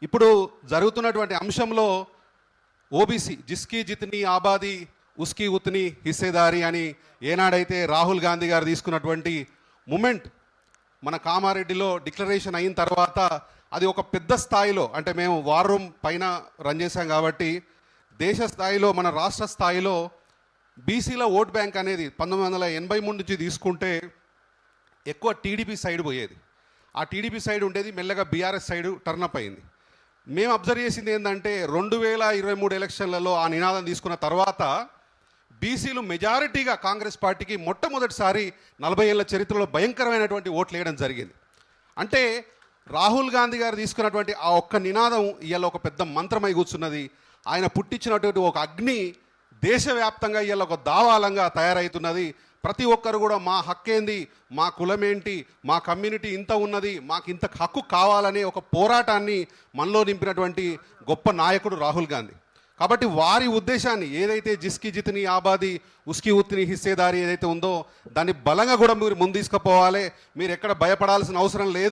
ఇప్పుడు జరుగుతున్నటువంటి అంశంలో ఓబీసీ జిస్కి జిత్ని ఆబాది ఉస్కి ఉత్ని హిస్సేదారి అని ఏనాడైతే రాహుల్ గాంధీ గారు తీసుకున్నటువంటి మూమెంట్ మన కామారెడ్డిలో డిక్లరేషన్ అయిన తర్వాత అది ఒక పెద్ద స్థాయిలో, అంటే మేము వార్ రూమ్ పైన రన్ చేశాం కాబట్టి దేశ స్థాయిలో మన రాష్ట్ర స్థాయిలో బీసీల ఓట్ బ్యాంక్ అనేది 1983 నుంచి తీసుకుంటే ఎక్కువ టీడీపీ సైడ్ పోయేది. ఆ టీడీపీ సైడ్ ఉండేది, మెల్లగా బీఆర్ఎస్ సైడ్ టర్నప్ అయింది. మేము అబ్జర్వ్ చేసింది ఏంటంటే 2023 ఎలక్షన్లలో ఆ నినాదం తీసుకున్న తర్వాత బీసీలు మెజారిటీగా కాంగ్రెస్ పార్టీకి మొట్టమొదటిసారి 40 ఏళ్ల చరిత్రలో భయంకరమైనటువంటి ఓట్లు వేయడం జరిగింది. అంటే రాహుల్ గాంధీ గారు తీసుకున్నటువంటి ఆ ఒక్క నినాదం ఇవాళ ఒక పెద్ద మంత్రమై కూర్చున్నది. ఆయన పుట్టించినటువంటి ఒక అగ్ని దేశవ్యాప్తంగా ఇవాళ ఒక దావాలంగా తయారవుతున్నది. ప్రతి ఒక్కరు కూడా మా హక్కేంది, మా కులమేంటి, మా కమ్యూనిటీ ఇంత ఉన్నది, మాకు ఇంత హక్కు కావాలనే ఒక పోరాటాన్ని మనలో నింపినటువంటి గొప్ప నాయకుడు రాహుల్ గాంధీ. కాబట్టి వారి ఉద్దేశాన్ని ఏదైతే జిస్కి జిత్ని ఆబాది ఉస్కి ఉత్ని హిస్సేదారి ఏదైతే ఉందో దాన్ని బలంగా కూడా మీరు ముందు తీసుకుపోవాలి. మీరు ఎక్కడ భయపడాల్సిన అవసరం లేదు.